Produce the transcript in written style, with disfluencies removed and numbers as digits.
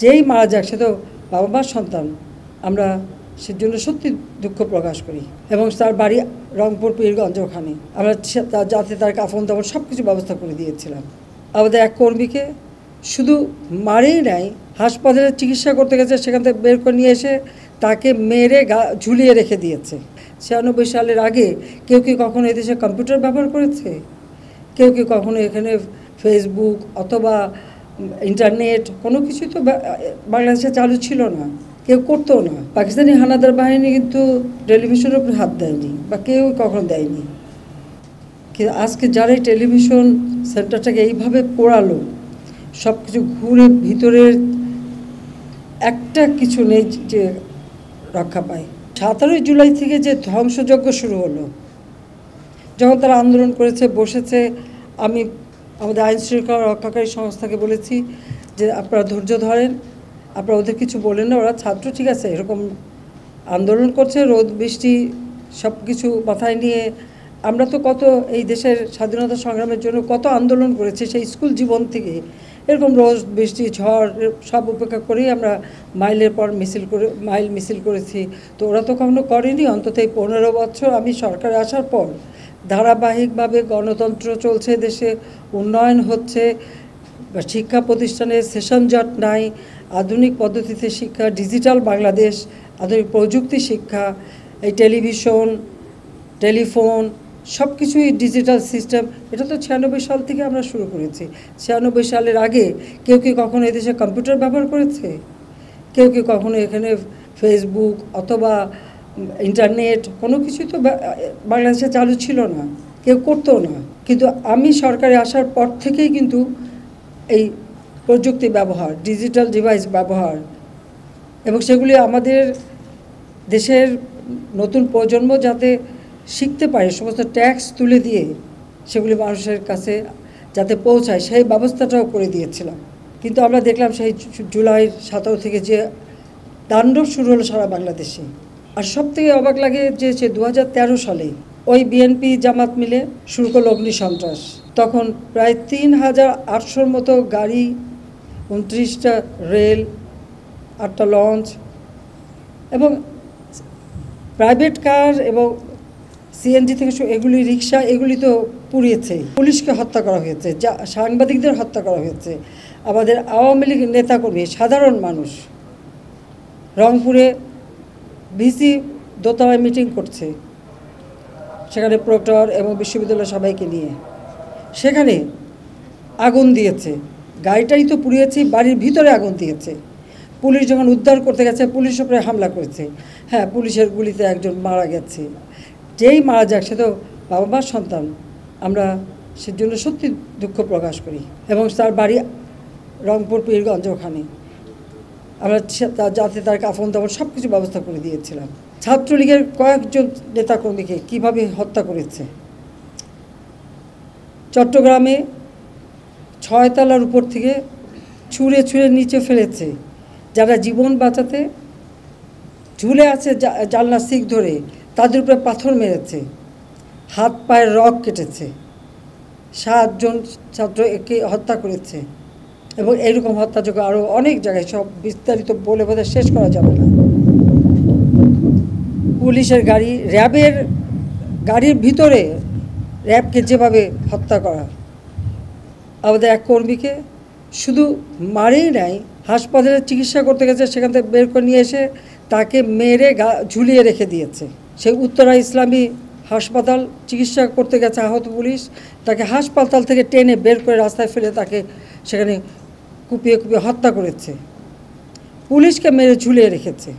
যেই মারা যাক সে তো বাবা মার সন্তান। আমরা সেজন্য সত্যি দুঃখ প্রকাশ করি এবং তার বাড়ি রংপুর পীরগঞ্জ, ওখানে আমরা যাতে তার কাফন দাফন সব কিছু ব্যবস্থা করে দিয়েছিলাম। আমাদের এক কর্মীকে শুধু মারেই নাই, হাসপাতালে চিকিৎসা করতে গেছে, সেখান থেকে বের করে নিয়ে এসে তাকে মেরে ঝুলিয়ে রেখে দিয়েছে। 96 সালের আগে কেউ কি কখনো এদেশে কম্পিউটার ব্যবহার করেছে? কেউ কি কখনো এখানে ফেসবুক অথবা ইন্টারনেট কোনো কিছুই তো বাংলাদেশে চালু ছিল না, কেউ করতো না। পাকিস্তানি হানাদার বাহিনী কিন্তু টেলিভিশনের উপর হাত দেয়নি বা কেউ কখনো দেয়নি। কিন্তু আজকে যারা এই টেলিভিশন সেন্টারটাকে এইভাবে পোড়ালো, সব কিছু ঘুরে ভিতরের একটা কিছু নেই যে রক্ষা পায়। 17 জুলাই থেকে যে ধ্বংসযজ্ঞ শুরু হলো, যখন তারা আন্দোলন করেছে, বসেছে, আমি আমাদের আইন শৃঙ্খলা রক্ষাকারী সংস্থাকে বলেছি যে আপনারা ধৈর্য ধরেন, আপনারা ওদের কিছু বলেন না, ওরা ছাত্র, ঠিক আছে, এরকম আন্দোলন করছে, রোদ বৃষ্টি সব কিছু মাথায় নিয়ে আমরা তো কত এই দেশের স্বাধীনতা সংগ্রামের জন্য কত আন্দোলন করেছি, সেই স্কুল জীবন থেকে এরকম রোদ বৃষ্টি ঝড় সব উপেক্ষা করেই আমরা মাইলের পর মাইল মিছিল করেছি। তো ওরা তো কখনো করেনি। অন্তত এই 15 বছর আমি সরকারে আসার পর ধারাবাহিকভাবে গণতন্ত্র চলছে, দেশে উন্নয়ন হচ্ছে, শিক্ষা প্রতিষ্ঠানে সেশন জট নাই, আধুনিক পদ্ধতিতে শিক্ষা, ডিজিটাল বাংলাদেশ, আধুনিক প্রযুক্তি শিক্ষা, এই টেলিফোন সব কিছুই ডিজিটাল সিস্টেম। এটা তো 96 সাল থেকে আমরা শুরু করেছি। 96 সালের আগে কেউ কি কখনো এদেশে কম্পিউটার ব্যবহার করেছে? কেউ কি কখনো এখানে ফেসবুক অথবা ইন্টারনেট কোনো কিছুই তো বাংলাদেশে চালু ছিল না, কেউ করতো না। কিন্তু আমি সরকারে আসার পর থেকেই কিন্তু এই প্রযুক্তি ব্যবহার, ডিজিটাল ডিভাইস ব্যবহার এবং সেগুলি আমাদের দেশের নতুন প্রজন্ম যাতে শিখতে পারে, সমস্ত ট্যাক্স তুলে দিয়ে সেগুলি মানুষের কাছে যাতে পৌঁছায়, সেই ব্যবস্থাটাও করে দিয়েছিলাম। কিন্তু আমরা দেখলাম সেই জুলাই 17 থেকে যে তাণ্ডব শুরু হলো সারা বাংলাদেশে। আর সব থেকে অবাক লাগে যে 2013 সালে ওই বিএনপি জামাত মিলে শুরু করলো অগ্নিসন্ত্রাস। তখন প্রায় 3800 মতো গাড়ি, 29টা রেল, 8টা লঞ্চ এবং প্রাইভেট কার এবং সিএনজি থেকে এগুলি রিক্সা, এগুলি তো পুড়িয়েছে। পুলিশকে হত্যা করা হয়েছে, সাংবাদিকদের হত্যা করা হয়েছে, আমাদের আওয়ামী লীগ নেতাকর্মী, সাধারণ মানুষ রংপুরে ভিসি দোতলায় মিটিং করছে, সেখানে প্রক্টর এবং বিশ্ববিদ্যালয়ের সবাইকে নিয়ে, সেখানে আগুন দিয়েছে। গাড়িটাই তো পুড়িয়েছে, বাড়ির ভিতরে আগুন দিয়েছে। পুলিশ যখন উদ্ধার করতে গেছে, পুলিশের উপরে হামলা করেছে। হ্যাঁ, পুলিশের গুলিতে একজন মারা গেছে। যেই মারা যাক সে তো বাবা মার সন্তান। আমরা সেজন্য সত্যি দুঃখ প্রকাশ করি এবং তার বাড়ি রংপুর পীরগঞ্জ, ওখানে আমরা যাতে তার কাফন দাফন সব কিছু ব্যবস্থা করে দিয়েছিলাম। ছাত্রলীগের কয়েকজন নেতাকর্মীকে কিভাবে হত্যা করেছে। চট্টগ্রামে 6 তলার উপর থেকে ছুঁড়ে নিচে ফেলেছে। যারা জীবন বাঁচাতে ঝুলে আছে জানলার শিক ধরে, তাদের উপরে পাথর মেরেছে, হাত পায়ের রগ কেটেছে, 7 জন ছাত্রকে হত্যা করেছে এবং এইরকম হত্যাযোগ্য আরও অনেক জায়গায়, সব বিস্তারিত বলে বোধহয় শেষ করা যাবে না। পুলিশের গাড়ি, র্যাবের গাড়ির ভিতরে র্যাবকে যেভাবে হত্যা করা। আমাদের এক কর্মীকে শুধু মারেই নাই, হাসপাতালে চিকিৎসা করতে গেছে, সেখান থেকে বের করে নিয়ে এসে তাকে মেরে ঝুলিয়ে রেখে দিয়েছে। সেই উত্তরা ইসলামী হাসপাতাল চিকিৎসা করতে গেছে আহত পুলিশ, তাকে হাসপাতাল থেকে টেনে বের করে রাস্তায় ফেলে তাকে সেখানে কুপিয়ে হত্যা করেছে, পুলিশকে মেরে ঝুলিয়ে রেখেছে।